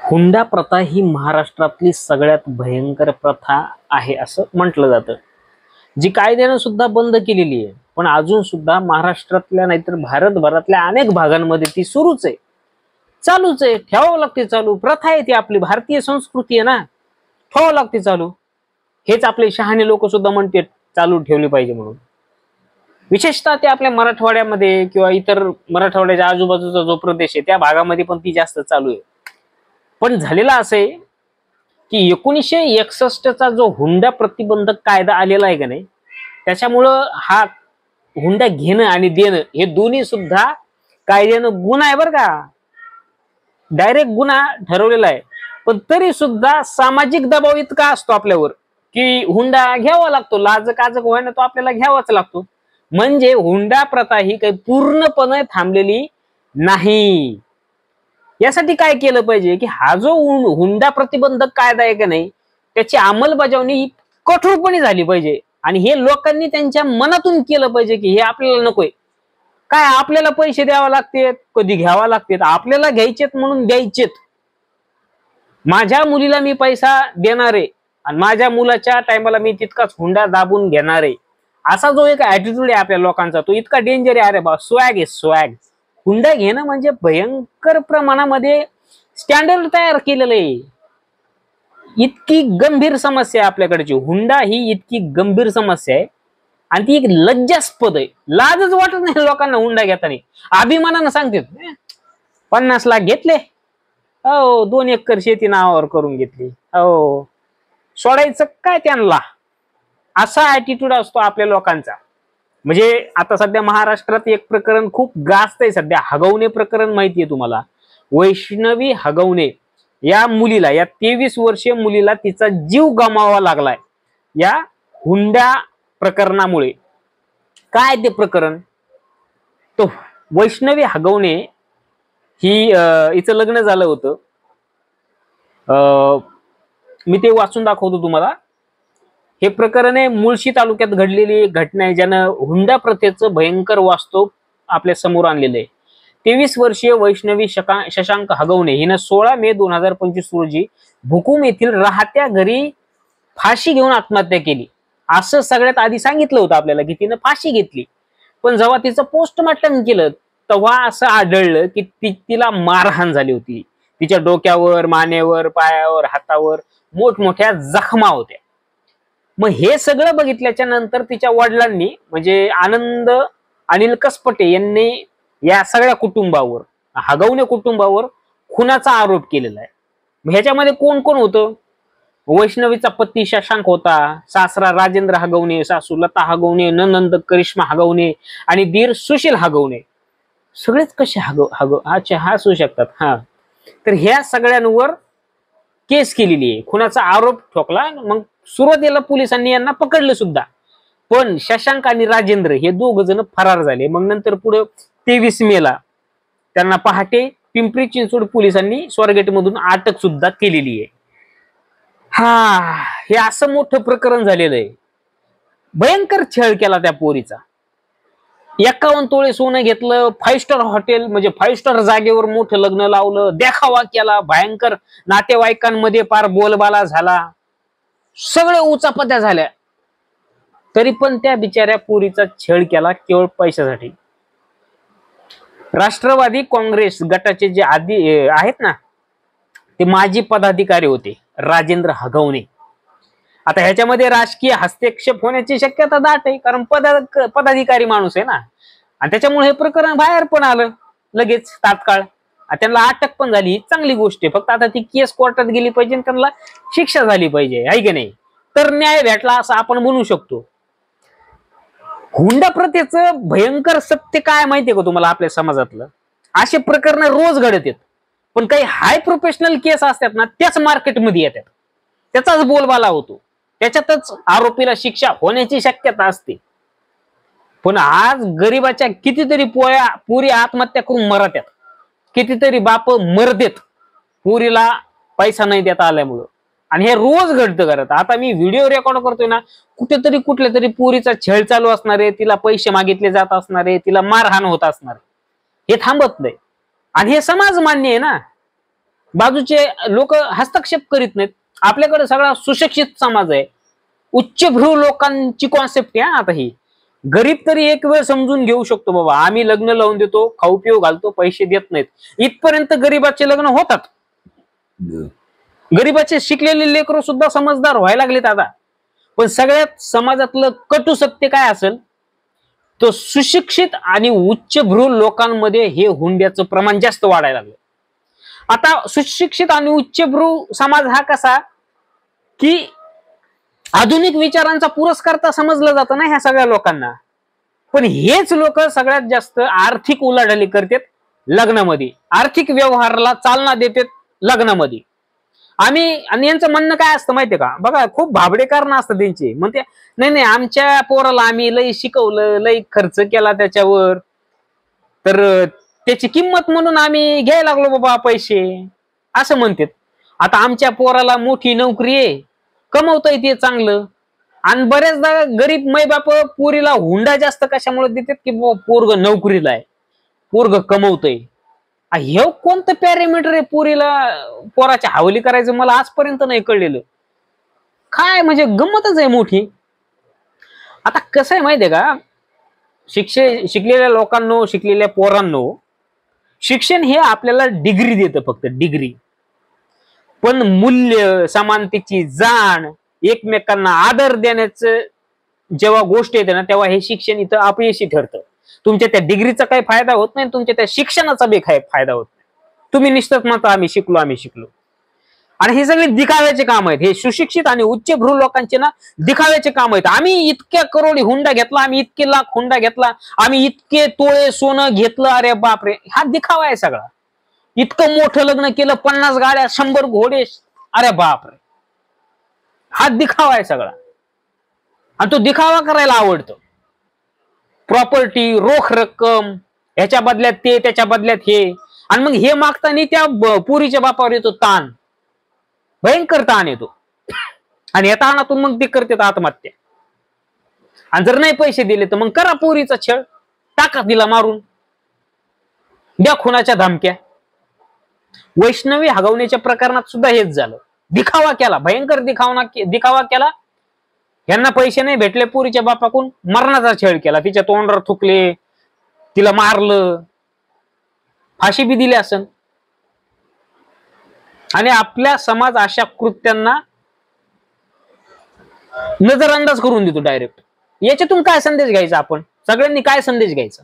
हुंडा प्रथा ही महाराष्ट्रातली सगळ्यात भयंकर प्रथा आहे असं म्हटलं जातं, जी कायद्यानं सुद्धा बंद केलेली आहे. पण अजून सुद्धा महाराष्ट्रातल्या नाहीतर भारतभरातल्या अनेक भागांमध्ये ती सुरूच आहे, चालूच आहे. ठेवावं लागते चालू. प्रथा आहे ती, आपली भारतीय संस्कृती आहे ना, ठेवावं लागते चालू. हेच आपले शहाणे लोक सुद्धा म्हणते चालू ठेवली पाहिजे म्हणून. विशेषतः ते आपल्या मराठवाड्यामध्ये किंवा इतर मराठवाड्याच्या आजूबाजूचा जो प्रदेश आहे त्या भागामध्ये पण ती जास्त चालू आहे. पण झालेलं असं आहे की 1961चा जो हुंडा प्रतिबंधक कायदा आलेला आहे का नाही, त्याच्यामुळं हा हुंडा घेणं आणि देणं हे दोन्ही सुद्धा कायद्यानं गुन्हा आहे बरं का, डायरेक्ट गुन्हा ठरवलेला आहे. पण तरी सुद्धा सामाजिक दबाव इतका असतो आपल्यावर की हुंडा घ्यावा लागतो, लाज काजक व्हायना तो आपल्याला घ्यावाच लागतो. म्हणजे हुंडा प्रथा ही काही पूर्णपणे थांबलेली नाही. यासाठी काय केलं पाहिजे की हा जो हुंडा प्रतिबंधक कायदा आहे का नाही, त्याची अंमलबजावणी ही कठोरपणे झाली पाहिजे. आणि हे लोकांनी त्यांच्या मनातून केलं पाहिजे की हे आपल्याला नकोय. काय आपल्याला पैसे द्यावे लागतात, कधी घ्यावा लागतात, आपल्याला घ्यायचेत म्हणून द्यायचेत. माझ्या मुलीला मी पैसा देणार आहे आणि माझ्या मुलाच्या टायमाला मी तितकाच हुंडा दाबून घेणार आहे, असा जो एक ऍटिट्यूड आहे आपल्या लोकांचा, तो इतका डेंजर आहे. अरे बा, स्वॅग आहे स्वॅग. हुंडा घेणं म्हणजे भयंकर प्रमाणामध्ये स्टँडर्ड तयार केलेलं आहे. इतकी गंभीर समस्या आहे आपल्याकडची. हुंडा ही इतकी गंभीर समस्या आहे आणि ती एक लज्जास्पद आहे. लाजच वाटत नाही लोकांना हुंडा घेताना. अभिमानानं सांगते 50 लाख घेतले, हो 2 एकर शेती नावावर करून घेतली, हो सोडायचं काय त्यांना, असा ऍटिट्यूड असतो आपल्या लोकांचा. म्हणजे आता सध्या महाराष्ट्रात एक प्रकरण खूप गाजतंय सध्या, हगवणे प्रकरण माहितीये तुम्हाला. वैष्णवी हगवणे या मुलीला, या 23 वर्षीय मुलीला तिचा जीव गमावा लागलाय या हुंडा प्रकरणामुळे. काय ते प्रकरण, तो वैष्णवी हगवणे ही हिचं लग्न झालं होतं. मी ते वाचून दाखवतो तुम्हाला. हे प्रकरण आहे मुळशी तालुक्यात घडलेली घटना आहे, ज्यानं हुंडा प्रथेचं भयंकर वास्तव आपल्या समोर आणलेलं आहे. 23 वर्षीय वैष्णवी शशांक हगवणे हिनं 16 मे 2025 रोजी भुकुम येथील राहत्या घरी फाशी घेऊन आत्महत्या केली. असं सगळ्यात आधी सांगितलं होतं आपल्याला की तिनं फाशी घेतली. पण जेव्हा तिचं पोस्टमॉर्टम केलं तेव्हा असं आढळलं की तिला मारहाण झाली होती. तिच्या डोक्यावर, मानेवर, पायावर, हातावर मोठमोठ्या जखमा होत्या. मग हे सगळं बघितल्याच्या नंतर तिच्या वडिलांनी म्हणजे आनंद अनिल कसपटे यांनी या सगळ्या कुटुंबावर, हगवणे कुटुंबावर खुनाचा आरोप केलेला आहे. मग ह्याच्यामध्ये कोण कोण होतं? वैष्णवीचा पती शशांक होता, सासरा राजेंद्र हगवणे, सासू लता हगवणे, ननंद करिश्मा हगवणे आणि दीर सुशील हगवणे. सगळेच कसे अच्छा हसू शकतात. हा, तर ह्या सगळ्यांवर केस केलेली आहे, खुनाचा आरोप ठोकला. मग सुरुवातीला पोलिसांनी यांना पकडलं सुद्धा, पण शशांक आणि राजेंद्र हे दोघ जण फरार झाले. मग नंतर पुढे 23 मेला त्यांना पहाटे पिंपरी चिंचवड पोलिसांनी स्वारगेट मधून अटक सुद्धा केलेली आहे. हा, हे असं मोठं प्रकरण झालेलं आहे. भयंकर छळ केला त्या पोरीचा. 51 तोळे सोनं घेतलं, 5 स्टार हॉटेल म्हणजे 5 स्टार जागेवर मोठं लग्न लावलं, देखावा केला भयंकर, नातेवाईकांमध्ये पार बोलबाला झाला, सगळे उचापत्या झाल्या. तरी पण त्या बिचाऱ्या पोरीचा छळ केला केवळ पैशासाठी. राष्ट्रवादी काँग्रेस गटाचे जे आधी आहेत ना, ते माजी पदाधिकारी होते राजेंद्र हगवणे. आता ह्याच्यामध्ये राजकीय हस्तक्षेप होण्याची शक्यता दाट आहे, कारण पदाधिकारी माणूस आहे ना, आणि त्याच्यामुळे हे प्रकरण बाहेर पण आलं लगेच तात्काळ. त्यांना अटक पण झाली, चांगली गोष्ट आहे. फक्त आता ती केस कोर्टात गेली पाहिजे, त्यांना शिक्षा झाली पाहिजे, आहे की नाही, तर न्याय भेटला असं आपण म्हणू शकतो. हुंडा प्रथेचं भयंकर सत्य काय माहितीये का तुम्हाला? आपल्या समाजातलं असे प्रकरण रोज घडत आहेत, पण काही हाय प्रोफेशनल केस असतात ना, त्याच मार्केटमध्ये येतात, त्याचाच बोलबाला होतो, त्याच्यातच आरोपीला शिक्षा होण्याची शक्यता असते. पण आज गरीबाच्या कितीतरी पुरी आत्महत्या करून मरत्यात, कितीतरी बाप मरतेत पुरीला पैसा नाही देता आल्यामुळं. आणि हे रोज घडतं घरात. आता मी व्हिडिओ रेकॉर्ड करतोय ना, कुठेतरी कुठल्या तरी पुरीचा छळ चालू असणार आहे, तिला पैसे मागितले जात असणार आहे, तिला मारहाण होत असणार, हे थांबत नाही. आणि हे समाज मान्य आहे ना. बाजूचे लोक हस्तक्षेप करीत नाहीत. आपल्याकडे सगळा सुशिक्षित समाज आहे, उच्चभ्रू लोकांची कॉन्सेप्ट आहे. आता ही गरीब तरी एक वेळ समजून घेऊ शकतो, बाबा आम्ही लग्न लावून देतो, खाऊ पिऊ घालतो, पैसे देत नाहीत, इथपर्यंत गरीबाचे लग्न होतात. गरीबाचे शिकलेले लेकरं सुद्धा समजदार व्हायला लागलेत आता. पण सगळ्यात समाजातलं कटू सत्य काय असेल, तो सुशिक्षित आणि उच्चभ्रू लोकांमध्ये हे हुंड्याचं प्रमाण जास्त वाढायला लागलं. आता सुशिक्षित आणि उच्चभ्रू समाज हा कसा की आधुनिक विचारांचा पुरस्कर्ता समजलं जातं ना ह्या सगळ्या लोकांना. पण हेच लोक सगळ्यात जास्त आर्थिक उलाढाली करतात लग्नामध्ये, आर्थिक व्यवहाराला चालना देतात लग्नामध्ये. आणि यांचं म्हणणं काय असतं माहितीये का, बघा खूप भाबडे कारण असतं त्यांचे. म्हणते नाही नाही आमच्या पोराला आम्ही लई शिकवलं, लई खर्च केला त्याच्यावर, तर त्याची किंमत म्हणून आम्ही घ्यायला लागलो बाबा पैसे, असं म्हणतात. आता आमच्या पोराला मोठी नोकरी आहे, कमवतोय ते चांगलं. आणि बरेचदा गरीब मै बाप पोरीला हुंडा जास्त कशामुळे देतात की पोरग नोकरीला आहे, पोरग कमवतोय. हे कोणतं पॅरामीटर आहे पोरीला पोराच्या हवाली करायचं, मला आजपर्यंत नाही कळलेलं. काय म्हणजे गंमतच आहे मोठी. आता कसं आहे माहितीये का, शिकलेल्या लोकांनो, शिकलेल्या पोरांनो, शिक्षण हे आपल्याला डिग्री देतं, फक्त डिग्री. पण मूल्य, समानतेची जाण, एकमेकांना आदर देण्याचं जेव्हा गोष्ट येते ना, तेव्हा हे शिक्षण इथं अपयशी ठरतं. तुमच्या त्या डिग्रीचा काही फायदा होत नाही, तुमच्या त्या शिक्षणाचा बी काही फायदा होत नाही. तुम्ही निश्चित म्हणता आम्ही शिकलो, आम्ही शिकलो. आणि हे सगळे दिखाव्याचे काम आहेत. हे सुशिक्षित आणि उच्चभ्रू लोकांचे ना दिखाव्याचे काम आहेत. आम्ही इतक्या करोडी हुंडा घेतला, आम्ही इतके लाख हुंडा घेतला, आम्ही इतके तोळे सोनं घेतलं, अरे बापरे, हा दिखावा आहे सगळा. इतकं मोठं लग्न केलं, 50 गाड्या, 100 घोडे, अरे बापरे, हा दिखावा आहे सगळा. आणि तो दिखावा करायला आवडतो. प्रॉपर्टी, रोख रक्कम, ह्याच्या बदल्यात ते, त्याच्या बदल्यात हे. आणि मग हे मागताना त्या पुरीच्या बापावर येतो ताण, भयंकर ताण येतो. आणि या ताणातून मग ते करतात आत्महत्या. आणि जर नाही पैसे दिले तर मग करा पुरीचा छळ, टाका तिला मारून, द्या खुनाच्या धमक्या. वैष्णवी हगवण्याच्या प्रकरणात सुद्धा हेच झालं. दिखावा केला, भयंकर दिखावा केला. यांना पैसे नाही भेटले पुरीच्या बापाकडून, मरणाचा छळ केला, तिच्या तोंडावर थुकले, तिला मारलं, फाशी बी दिली असन. आणि आपल्या समाज अशा कृत्यांना नजरअंदाज करून देतो डायरेक्ट. याच्यातून काय संदेश घ्यायचा, आपण सगळ्यांनी काय संदेश घ्यायचा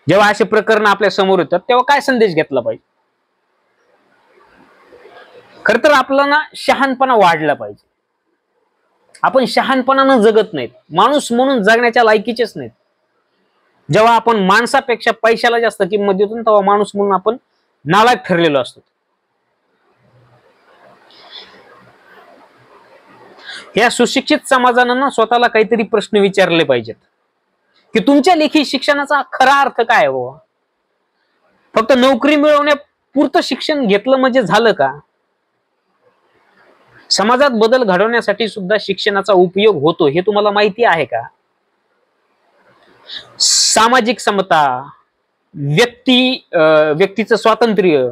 जेव्हा असे प्रकरण आपल्या समोर येतात, तेव्हा काय संदेश घेतला पाहिजे? खर तर आपला ना शहाणपणा वाढला पाहिजे. आपण शहाणपणानं जगत नाहीत, माणूस म्हणून जगण्याच्या लायकीचेच नाहीत. जेव्हा आपण माणसापेक्षा पैशाला जास्त किंमत देतो, तेव्हा माणूस म्हणून आपण नालायक ठरलेलो असतो. या सुशिक्षित समाजानं ना स्वतःला काहीतरी प्रश्न विचारले पाहिजेत की तुमच्या लेखी शिक्षणाचा खरा अर्थ काय आहे बाबा? फक्त नोकरी मिळवण्यापुरतं शिक्षण घेतलं म्हणजे झालं का? समाजात बदल घडवण्यासाठी सुद्धा शिक्षणाचा उपयोग होतो, हे तुम्हाला माहिती आहे का? सामाजिक समता, व्यक्तीचं स्वातंत्र्य,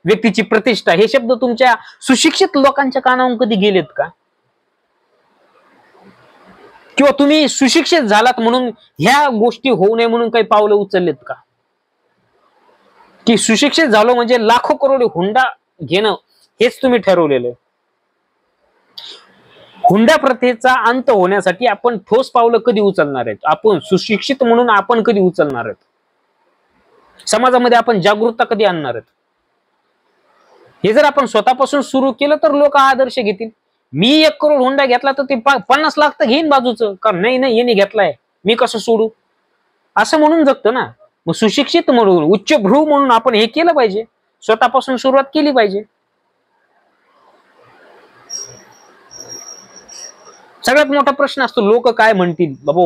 व्यक्तीची प्रतिष्ठा, हे शब्द तुमच्या सुशिक्षित लोकांच्या कानावर कधी गेलेत का? किंवा तुम्ही सुशिक्षित झालात म्हणून ह्या गोष्टी होऊ नये म्हणून काही पावलं उचललेत का? की सुशिक्षित झालो म्हणजे लाखो करोड हुंडा घेणं हेच तुम्ही ठरवलेलं? हुंडा प्रथेचा अंत होण्यासाठी आपण ठोस पावलं कधी उचलणार आहेत? आपण सुशिक्षित म्हणून आपण कधी उचलणार आहेत? समाजामध्ये आपण जागरूकता कधी आणणार आहेत? हे जर आपण स्वतःपासून सुरू केलं तर लोक आदर्श घेतील. मी 1 करोड हुंडा घेतला तर ते 50 लाख तर घेईन बाजूचं, कारण नाही याने घेतलाय, मी कसं सोडू, असं म्हणून जगतं ना. मग सुशिक्षित म्हणून, उच्चभ्रू म्हणून आपण हे केलं पाहिजे, स्वतःपासून सुरुवात केली पाहिजे. सगळ्यात मोठा प्रश्न असतो लोक काय म्हणतील. बाबा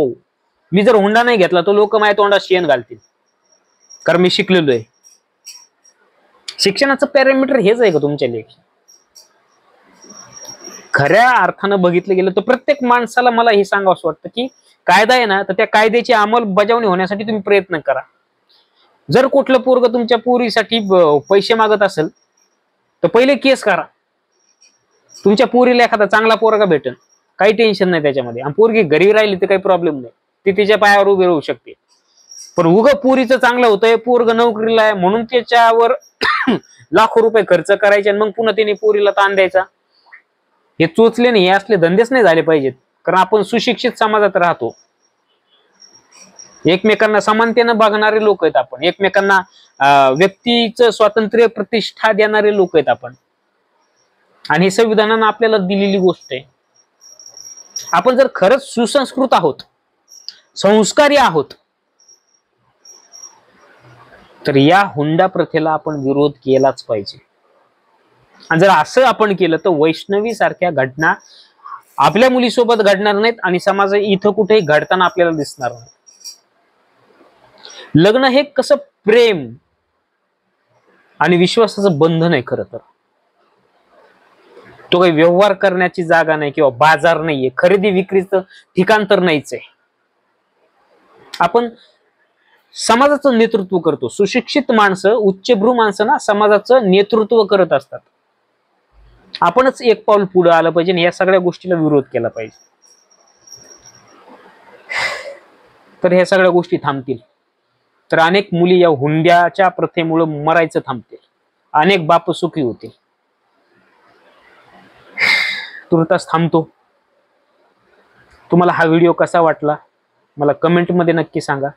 मी जर हुंडा नाही घेतला तर लोक माझ्या तोंडात शेण घालतील, कारण मी शिकलेलो आहे. शिक्षणाचं पॅरामीटर हेच आहे का तुमच्या लेखी? खऱ्या अर्थानं बघितलं गेलं तर प्रत्येक माणसाला मला हे सांगावं वाटतं की कायदा आहे ना, तर त्या कायद्याची अंमलबजावणी होण्यासाठी तुम्ही प्रयत्न करा. जर कुठलं पोरग तुमच्या पोरीसाठी पैसे मागत असेल तर पहिले केस करा. तुमच्या पोरीला एखादा चांगला पोरगा भेटेल, काही टेन्शन नाही त्याच्यामध्ये. आणि पोरगी घरी राहिली तर काही प्रॉब्लेम नाही, ती तिच्या पायावर उभी राहू शकते. पण उग पोरीचं चांगलं होतंय, पोरग नोकरीला आहे म्हणून त्याच्यावर लाखो रुपये खर्च करायचे आणि मग पुन्हा तिने पोरीला ताण द्यायचा. हे चोचले नाही, हे असले धंदेच नाही झाले पाहिजेत. कारण आपण सुशिक्षित समाजात राहतो, एकमेकांना समानतेनं बघणारे लोक आहेत आपण, एकमेकांना व्यक्तीचं स्वातंत्र्य प्रतिष्ठा देणारे लोक आहेत आपण. आणि हे संविधानानं आपल्याला दिलेली गोष्ट आहे. आपण जर खरंच सुसंस्कृत आहोत, संस्कारी आहोत, तर या हुंडा प्रथेला आपण विरोध केलाच पाहिजे. आणि जर असं आपण केलं तर वैष्णवी सारख्या घटना आपल्या मुलीसोबत घडणार नाहीत आणि समाज इथं कुठेही घडताना आपल्याला दिसणार नाही. लग्न हे कसं प्रेम आणि विश्वासाचं बंधन आहे खरं तर. तो काही व्यवहार करण्याची जागा नाही किंवा बाजार नाहीये, खरेदी विक्रीचं ठिकाण तर नाहीच आहे. आपण समाजाचं नेतृत्व करतो. सुशिक्षित माणसं, उच्चभ्रू माणसं ना समाजाचं नेतृत्व करत असतात. आपणच एक पाऊल पुढे आलं पाहिजे आणि या सगळ्या गोष्टीला विरोध केला पाहिजे. तर ह्या सगळ्या गोष्टी थांबतील. तर अनेक मुली या हुंड्याच्या प्रथेमुळे मरायचं थांबतील, अनेक बाप सुखी होतील. तुर्तास थांबतो. तुम्हाला हा व्हिडिओ कसा वाटला मला कमेंटमध्ये नक्की सांगा.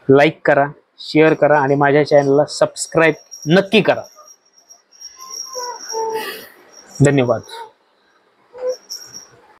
लाईक करा, शेअर करा आणि माझ्या चॅनलला सबस्क्राईब नक्की करा. धन्यवाद.